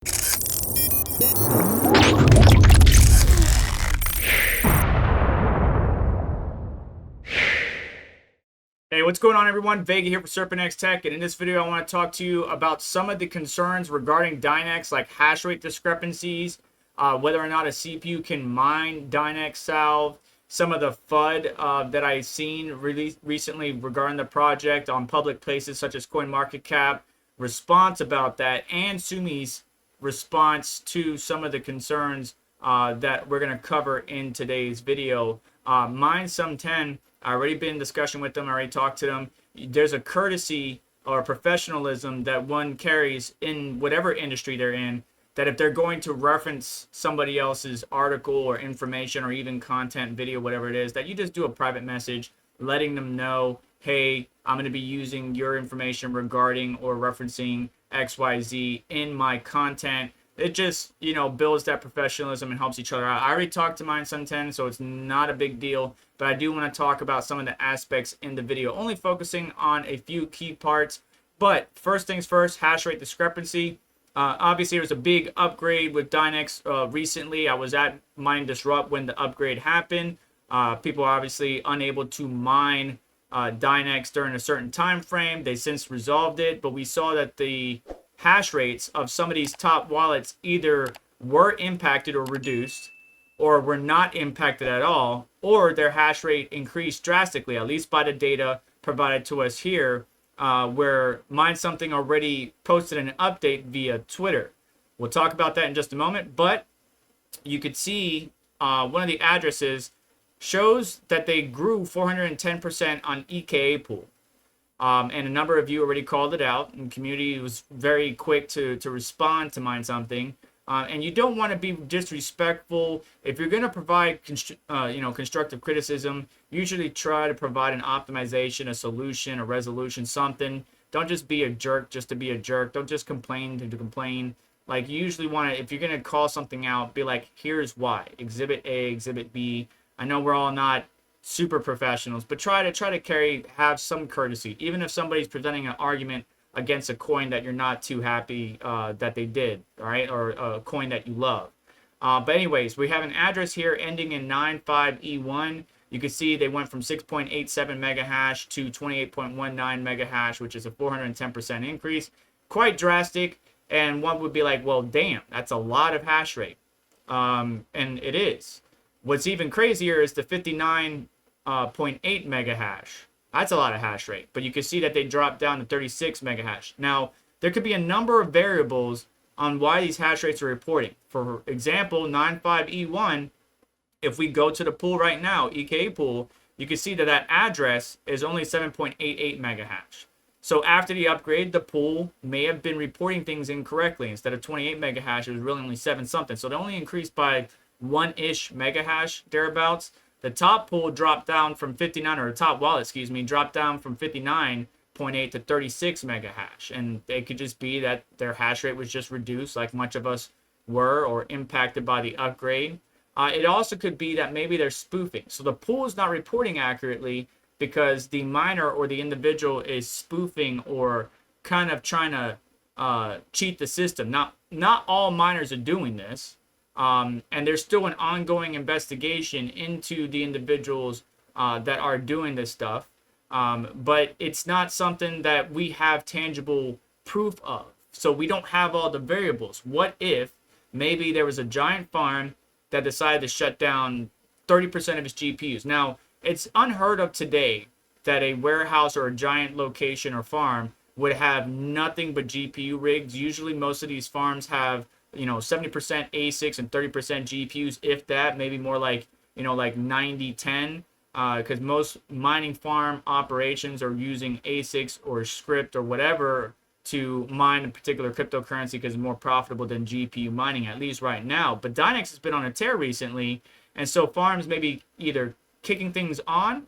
Hey, what's going on, everyone? Vega here for SerpentX Tech, and in this video I want to talk to you about some of the concerns regarding Dynex, like hash rate discrepancies, whether or not a CPU can mine Dynex salve, some of the FUD that I've seen recently regarding the project on public places such as CoinMarketCap, response about that, and Sumi's response to some of the concerns that we're going to cover in today's video. Mine some 10. I already been in discussion with them. I already talked to them. There's a courtesy or professionalism that one carries in whatever industry they're in, that if they're going to reference somebody else's article or information or even content, video, whatever it is, that you just do a private message letting them know, hey, I'm going to be using your information regarding or referencing XYZ in my content. It just, builds that professionalism and helps each other out. I already talked to mine Sun 10, so it's not a big deal. But I do want to talk about some of the aspects in the video, only focusing on a few key parts. But first things first, hash rate discrepancy. Obviously, there was a big upgrade with Dynex recently. I was at Mine Disrupt when the upgrade happened. People are obviously unable to mine Dynex during a certain time frame. They since resolved it, but we saw that the hash rates of some of these top wallets either were impacted or reduced, or were not impacted at all, or their hash rate increased drastically, at least by the data provided to us here, where Mine Something already posted an update via Twitter. We'll talk about that in just a moment, but you could see one of the addresses shows that they grew 410% on EVGA pool. And a number of you already called it out, and the community was very quick to respond to Mine Something. And you don't want to be disrespectful. If you're going to provide constructive criticism, usually try to provide an optimization, a solution, a resolution, something. Don't just be a jerk just to be a jerk. Don't just complain to complain. Like, you usually want to, if you're going to call something out, be like, here's why. Exhibit A, Exhibit B. I know we're all not super professionals, but try to have some courtesy, even if somebody's presenting an argument against a coin that you're not too happy that they did, all right, or a coin that you love. But anyways, we have an address here ending in 95E1. You can see they went from 6.87 mega hash to 28.19 mega hash, which is a 410% increase, quite drastic. And one would be like, well, damn, that's a lot of hash rate, and it is. What's even crazier is the 59.8 mega hash. That's a lot of hash rate. But you can see that they dropped down to 36 mega hash. Now, there could be a number of variables on why these hash rates are reporting. For example, 95E1, if we go to the pool right now, EVGA pool, you can see that that address is only 7.88 mega hash. So after the upgrade, the pool may have been reporting things incorrectly. Instead of 28 mega hash, it was really only 7 something. So they only increased by 1-ish mega hash thereabouts. The top pool dropped down from 59, or the top wallet, excuse me, dropped down from 59.8 to 36 mega hash. And it could just be that their hash rate was just reduced, like much of us were, or impacted by the upgrade. It also could be that maybe they're spoofing. So the pool is not reporting accurately because the miner or the individual is spoofing or kind of trying to cheat the system. Not all miners are doing this. And there's still an ongoing investigation into the individuals that are doing this stuff. But it's not something that we have tangible proof of. So we don't have all the variables. What if maybe there was a giant farm that decided to shut down 30% of its GPUs? Now, it's unheard of today that a warehouse or a giant location or farm would have nothing but GPU rigs. Usually most of these farms have 70% ASICs and 30% GPUs, if that, maybe more like, like 90-10, because most mining farm operations are using ASICs or script or whatever to mine a particular cryptocurrency because it's more profitable than GPU mining, at least right now. But Dynex has been on a tear recently, and so farms may be either kicking things on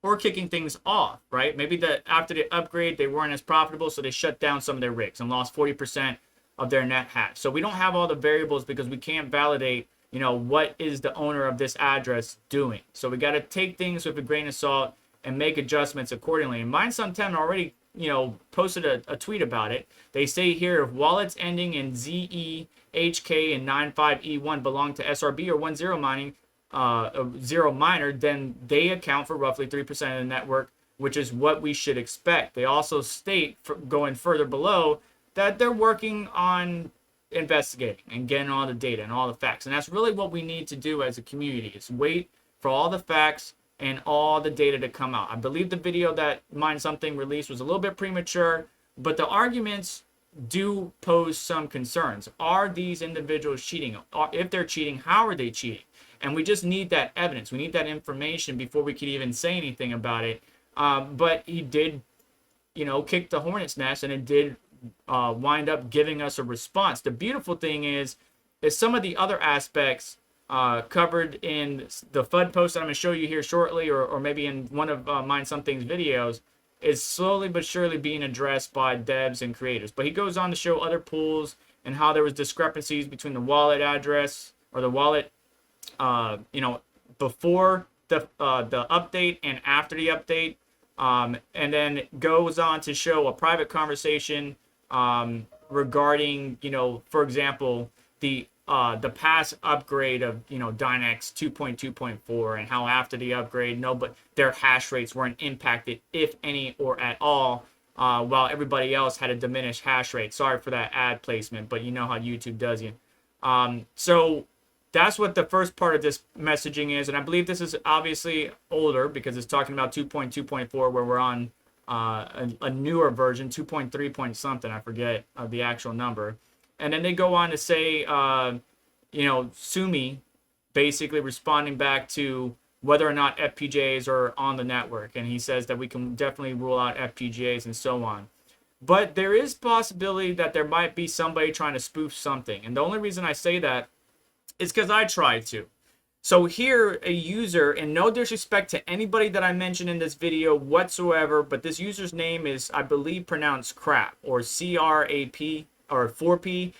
or kicking things off, right? Maybe after the upgrade, they weren't as profitable, so they shut down some of their rigs and lost 40% of their net hash. So we don't have all the variables because we can't validate, what is the owner of this address doing. So we got to take things with a grain of salt and make adjustments accordingly. And Mine Some 10 already, posted a tweet about it. They say here, if wallets ending in ZEHK and 95E1 belong to SRB or 10 mining, zero miner, then they account for roughly 3% of the network, which is what we should expect. They also state, going further below, that they're working on investigating and getting all the data and all the facts. And that's really what we need to do as a community, is wait for all the facts and all the data to come out. I believe the video that Mine Something released was a little bit premature, but the arguments do pose some concerns. Are these individuals cheating? If they're cheating, how are they cheating? And we just need that evidence. We need that information before we could even say anything about it. But he did, kick the hornet's nest, and it did wind up giving us a response. The beautiful thing is some of the other aspects covered in the FUD post that I'm going to show you here shortly, or maybe in one of Mine Something's videos, is slowly but surely being addressed by devs and creators. But he goes on to show other pools and how there was discrepancies between the wallet address or the wallet, before the update and after the update. And then goes on to show a private conversation regarding, for example, the past upgrade of, Dynex 2.2.4 and how after the upgrade, but their hash rates weren't impacted, if any or at all, while everybody else had a diminished hash rate. Sorry for that ad placement, but you know how YouTube does you. So that's what the first part of this messaging is. And I believe this is obviously older because it's talking about 2.2.4, where we're on a newer version, 2.3 point something, I forget the actual number. And then they go on to say, Sumi basically responding back to whether or not FPGAs are on the network. And he says that we can definitely rule out FPGAs and so on. But there is possibility that there might be somebody trying to spoof something. And the only reason I say that is because I tried to. So here, a user, and no disrespect to anybody that I mentioned in this video whatsoever, but this user's name is, I believe, pronounced crap, or CRAP, or 4P.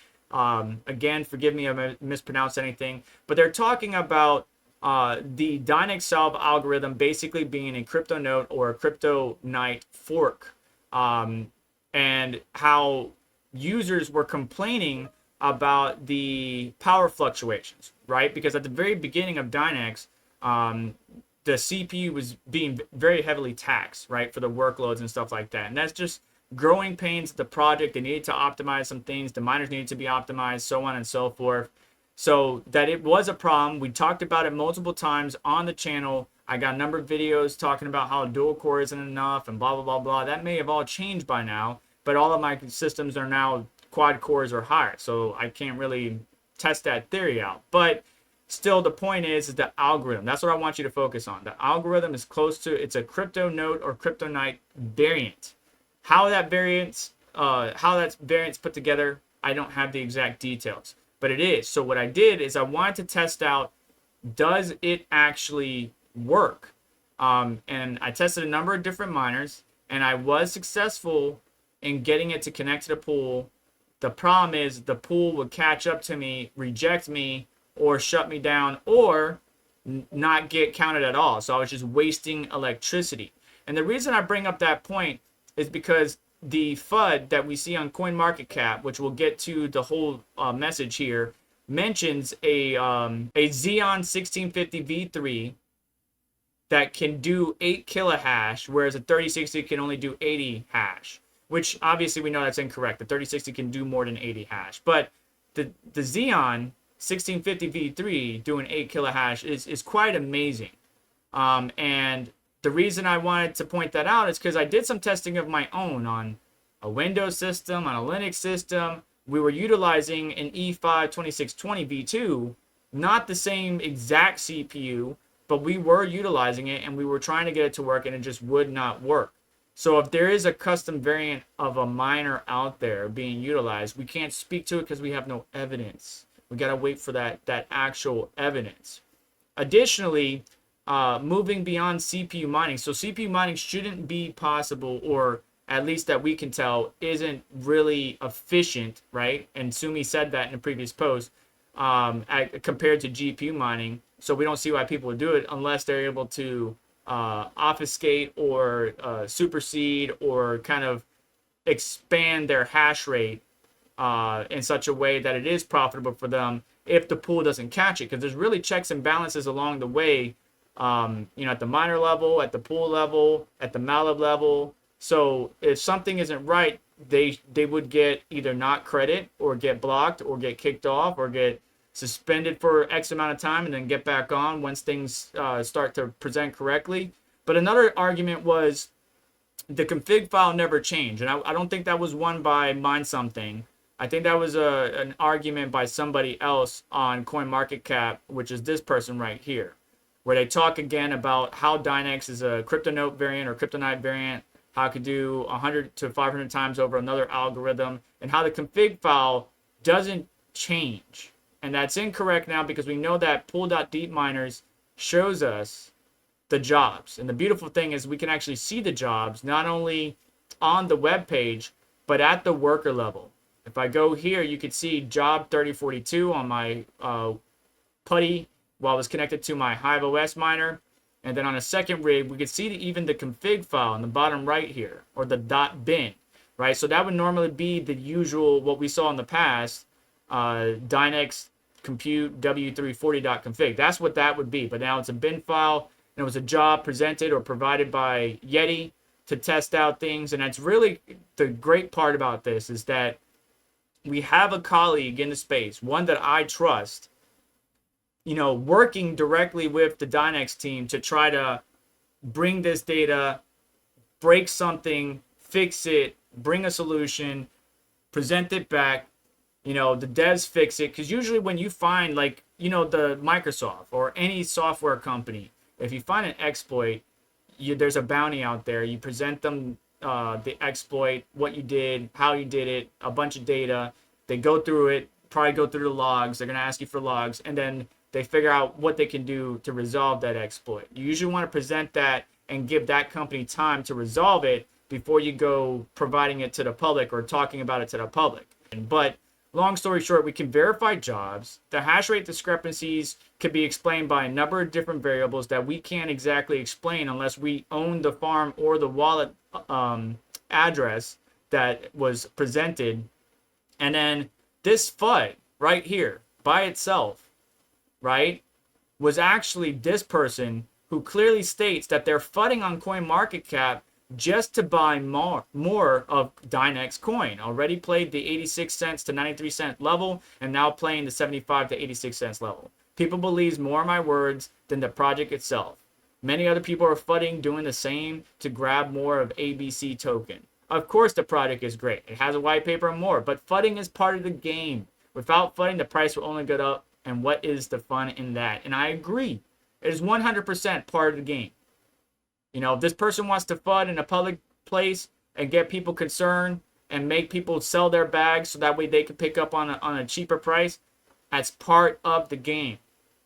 Again, forgive me if I mispronounced anything. But they're talking about the Dynex solve algorithm basically being a crypto note or a crypto night fork. And how users were complaining about the power fluctuations, right? Because at the very beginning of Dynex, the CPU was being very heavily taxed, right, for the workloads and stuff like that. And that's just growing pains of the project. They needed to optimize some things. The miners needed to be optimized, so on and so forth. So that it was a problem. We talked about it multiple times on the channel. I got a number of videos talking about how dual core isn't enough and blah, blah, blah, blah. That may have all changed by now, but all of my systems are now quad cores or higher, so I can't really test that theory out. But still, the point is the algorithm. That's what I want you to focus on. The algorithm is close to, it's a crypto node or crypto night variant. How that variance put together, I don't have the exact details, but it is. So what I did is I wanted to test out, does it actually work? And I tested a number of different miners, and I was successful in getting it to connect to the pool. The problem is the pool would catch up to me, reject me, or shut me down, or not get counted at all. So I was just wasting electricity. And the reason I bring up that point is because the FUD that we see on CoinMarketCap, which we'll get to the whole message here, mentions a Xeon 1650 V3 that can do 8 kilohash, whereas a 3060 can only do 80 hash. Which obviously we know that's incorrect. The 3060 can do more than 80 hash. But the Xeon 1650 V3 doing 8 kilohash is quite amazing. And the reason I wanted to point that out is because I did some testing of my own on a Windows system, on a Linux system. We were utilizing an E5 2620 V2, not the same exact CPU, but we were utilizing it and we were trying to get it to work and it just would not work. So if there is a custom variant of a miner out there being utilized, we can't speak to it because we have no evidence. We got to wait for that actual evidence. Additionally, moving beyond CPU mining. So CPU mining shouldn't be possible, or at least that we can tell, isn't really efficient, right? And Sumi said that in a previous post, compared to GPU mining. So we don't see why people would do it unless they're able to obfuscate or supersede or kind of expand their hash rate in such a way that it is profitable for them if the pool doesn't catch it, because there's really checks and balances along the way, at the miner level, at the pool level, at the malab level. So if something isn't right, they would get either not credit or get blocked or get kicked off or get suspended for X amount of time and then get back on once things start to present correctly. But another argument was the config file never changed, and I don't think that was won by Mind Something. I think that was an argument by somebody else on CoinMarketCap, which is this person right here, where they talk again about how Dynex is a CryptoNote variant or Kryptonite variant, how it could do 100 to 500 times over another algorithm, and how the config file doesn't change. And that's incorrect now because we know that pool.deepminerz shows us the jobs. And the beautiful thing is we can actually see the jobs not only on the web page, but at the worker level. If I go here, you can see job 3042 on my putty while it was connected to my Hive OS miner. And then on a second rig, we can see even the config file in the bottom right here, or the .bin, right? So that would normally be the usual, what we saw in the past, Dynex compute w340.config. That's what that would be. But now it's a bin file, and it was a job presented or provided by Yeti to test out things. And that's really the great part about this, is that we have a colleague in the space, one that I trust, working directly with the Dynex team to try to bring this data, break something, fix it, bring a solution, present it back. The devs fix it, because usually when you find the Microsoft or any software company, if you find an exploit, there's a bounty out there. You present them the exploit, what you did, how you did it, a bunch of data. They go through it, probably go through the logs. They're going to ask you for logs, and then they figure out what they can do to resolve that exploit. You usually want to present that and give that company time to resolve it before you go providing it to the public or talking about it to the public. But long story short, we can verify jobs. The hash rate discrepancies can be explained by a number of different variables that we can't exactly explain unless we own the farm or the wallet address that was presented. And then this FUD right here by itself, right, was actually this person who clearly states that they're FUDding on CoinMarketCap just to buy more of Dynex coin. Already played the 86 cents to 93 cent level, and now playing the 75 to 86 cents level. People believe more of my words than the project itself. Many other people are FUDding, doing the same to grab more of ABC token. Of course the project is great. It has a white paper and more, but FUDding is part of the game. Without FUDding, the price will only go up, and what is the fun in that? And I agree. It is 100% part of the game. If this person wants to FUD in a public place and get people concerned and make people sell their bags so that way they can pick up on a cheaper price, that's part of the game.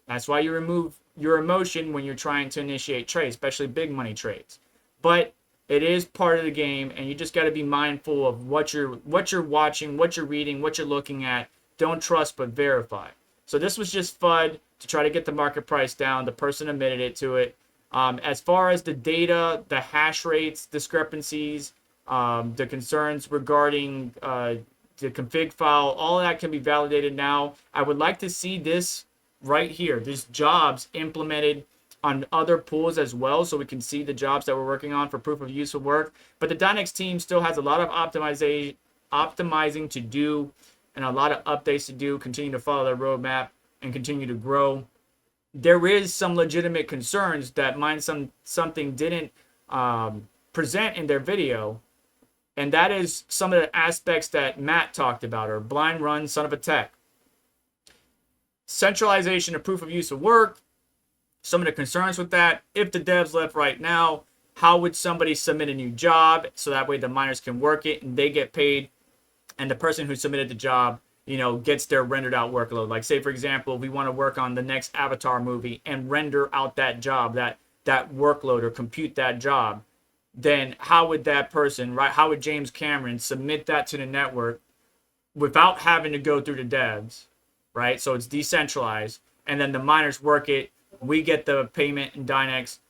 That's why you remove your emotion when you're trying to initiate trades, especially big money trades. But it is part of the game, and you just got to be mindful of what you're watching, what you're reading, what you're looking at. Don't trust but verify. So this was just FUD to try to get the market price down. The person admitted it to it. As far as the data, the hash rates, discrepancies, the concerns regarding the config file, all of that can be validated now. I would like to see this right here, these jobs implemented on other pools as well, so we can see the jobs that we're working on for proof of use of work. But the Dynex team still has a lot of optimizing to do and a lot of updates to do, continue to follow their roadmap and continue to grow. There is some legitimate concerns that something didn't present in their video, and that is some of the aspects that Matt talked about, or blind run, son of a tech. Centralization of proof of use of work, some of the concerns with that. If the devs left right now, how would somebody submit a new job so that way the miners can work it and they get paid, and the person who submitted the job gets their rendered out workload. Like, say for example, we want to work on the next Avatar movie and render out that job, that workload, or compute that job, then how would that person, right? How would James Cameron submit that to the network without having to go through the devs, right? So it's decentralized, and then the miners work it. We get the payment in Dynex.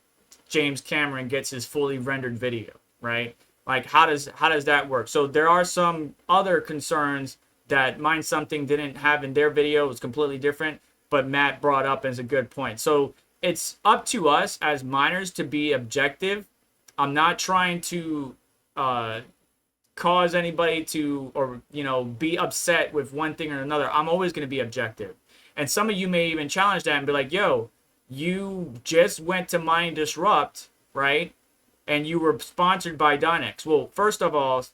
James Cameron gets his fully rendered video, right? Like how does that work? So there are some other concerns that Mine Something didn't have in their video. It was completely different, but Matt brought up as a good point. So it's up to us as miners to be objective. I'm not trying to cause anybody to, or be upset with one thing or another. I'm always going to be objective. And some of you may even challenge that and be like, yo, you just went to Mine Disrupt, right? And you were sponsored by Dynex. Well, first of all,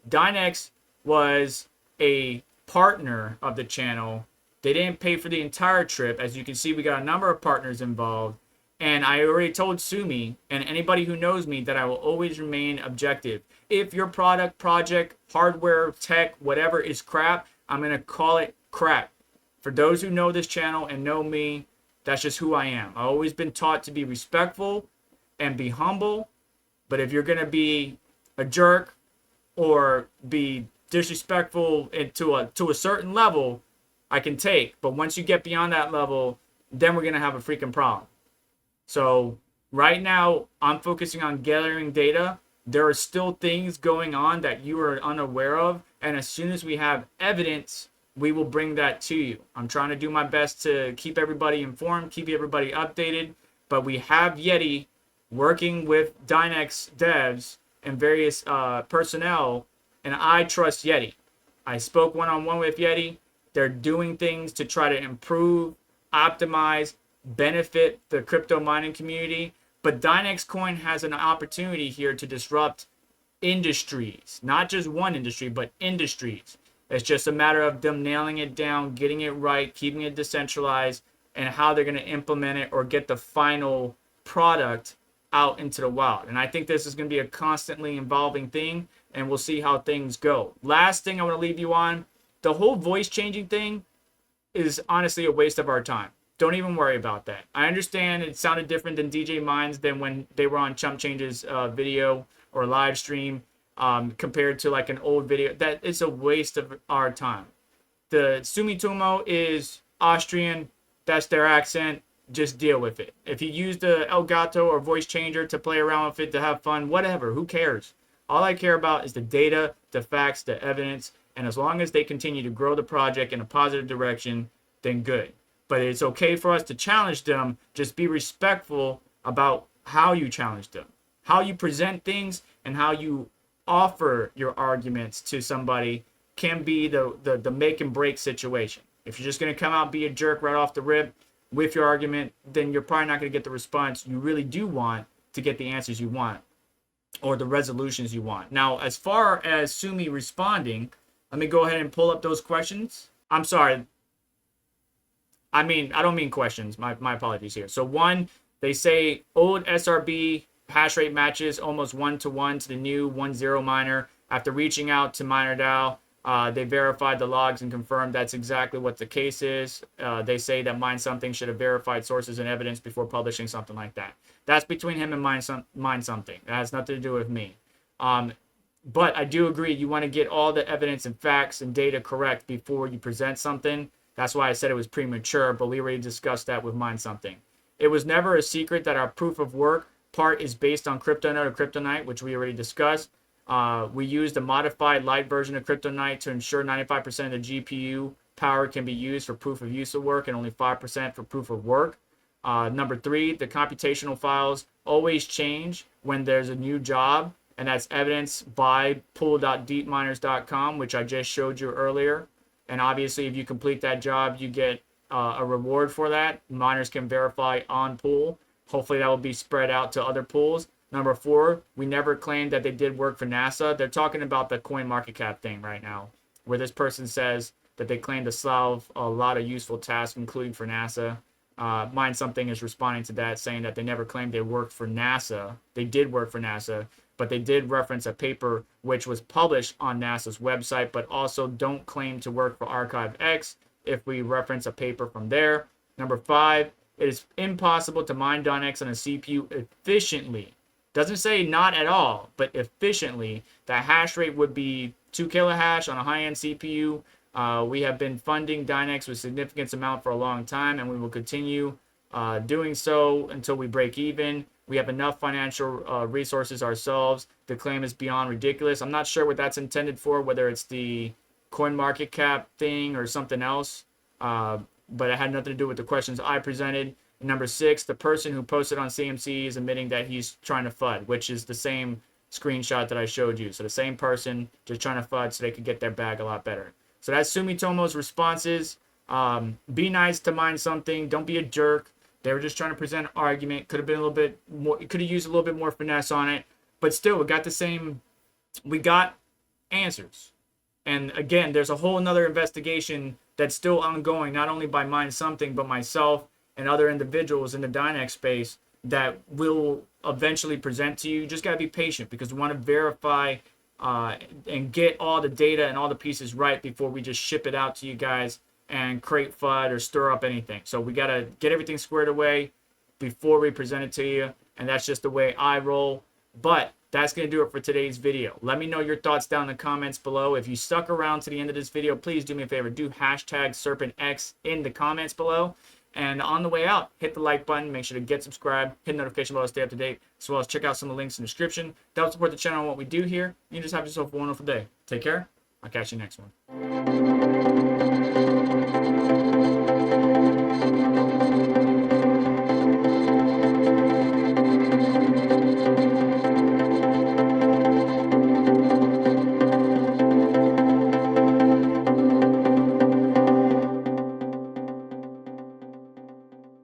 Dynex was a partner of the channel. They didn't pay for the entire trip. As you can see, we got a number of partners involved. And I already told Sumi and anybody who knows me that I will always remain objective. If your product, project, hardware, tech, whatever is crap, I'm going to call it crap. For those who know this channel and know me, that's just who I am. I've always been taught to be respectful and be humble. But if you're going to be a jerk or be disrespectful to a certain level, I can take. But once you get beyond that level, then we're going to have a freaking problem. So right now, I'm focusing on gathering data. There are still things going on that you are unaware of. And as soon as we have evidence, we will bring that to you. I'm trying to do my best to keep everybody informed, keep everybody updated. But we have Yeti working with Dynex devs and various personnel, and I trust Yeti. I spoke one-on-one with Yeti. They're doing things to try to improve, optimize, benefit the crypto mining community. But Dynex Coin has an opportunity here to disrupt industries, not just one industry, but industries. It's just a matter of them nailing it down, getting it right, keeping it decentralized, and how they're going to implement it or get the final product out into the wild. And I think this is going to be a constantly evolving thing, and we'll see how things go. Last thing I want to leave you on, the whole voice changing thing is honestly a waste of our time. Don't even worry about that. I understand it sounded different than DJ Mines than when they were on Chump Change's video or live stream compared to like an old video. That is a waste of our time. The Sumitomo is Austrian. That's their accent. Just deal with it. If you use the Elgato or voice changer to play around with it to have fun, whatever, who cares? All I care about is the data, the facts, the evidence, and as long as they continue to grow the project in a positive direction, then good. But it's okay for us to challenge them. Just be respectful about how you challenge them, how you present things, and how you offer your arguments to somebody can be the make and break situation. If you're just going to come out and be a jerk right off the rip with your argument, then you're probably not going to get the response you really do want to get the answers you want or the resolutions you want. Now, as far as Sumi responding, let me go ahead and pull up those questions. I'm sorry. I don't mean questions. My apologies here. So one, they say old SRB hash rate matches almost 1-to-1 to the new 1.0 miner. After reaching out to MinerDAO, they verified the logs and confirmed that's exactly what the case is. They say that Mine Something should have verified sources and evidence before publishing something like that. That's between him and Mine Something. That has nothing to do with me. But I do agree, you want to get all the evidence and facts and data correct before you present something. That's why I said it was premature, but we already discussed that with Mine Something. It was never a secret that our proof of work part is based on CryptoNote or Kryptonite, which we already discussed. We used a modified light version of Kryptonite to ensure 95% of the GPU power can be used for proof of use of work and only 5% for proof of work. Number 3, the computational files always change when there's a new job, and that's evidenced by pool.deepminerz.com, which I just showed you earlier. And obviously, if you complete that job, you get a reward for that. Miners can verify on pool. Hopefully, that will be spread out to other pools. Number 4, we never claimed that they did work for NASA. They're talking about the CoinMarketCap thing right now, where this person says that they claim to solve a lot of useful tasks, including for NASA. Mine Something is responding to that, saying that they never claimed they worked for NASA. They did work for NASA, but they did reference a paper which was published on NASA's website, but also don't claim to work for ArchiveX if we reference a paper from there. Number 5, it is impossible to mine Dynex on a CPU efficiently. Doesn't say not at all, but efficiently. The hash rate would be 2 kilohash on a high-end CPU. We have been funding Dynex with significant amount for a long time, and we will continue doing so until we break even. We have enough financial resources ourselves. The claim is beyond ridiculous. I'm not sure what that's intended for, whether it's the coin market cap thing or something else. But it had nothing to do with the questions I presented. Number 6, the person who posted on CMC is admitting that he's trying to FUD, which is the same screenshot that I showed you. So the same person just trying to FUD so they could get their bag a lot better. So that's Sumitomo's responses. Be nice to mine something. Don't be a jerk. They were just trying to present an argument. Could have been a little bit more. Could have used a little bit more finesse on it. But still, we got the same. We got answers. And again, there's a whole another investigation that's still ongoing, not only by Mine Something, but myself and other individuals in the Dynex space that will eventually present to you. You just got to be patient because we want to verify and get all the data and all the pieces right before we just ship it out to you guys and create FUD or stir up anything. So we got to get everything squared away before we present it to you. And that's just the way I roll. But that's going to do it for today's video. Let me know your thoughts down in the comments below. If you stuck around to the end of this video, please do me a favor. Do hashtag SerpentX in the comments below. And on the way out, hit the like button. Make sure to get subscribed. Hit the notification bell to stay up to date. As well as check out some of the links in the description. That will support the channel and what we do here. You just have yourself a wonderful day. Take care. I'll catch you next one.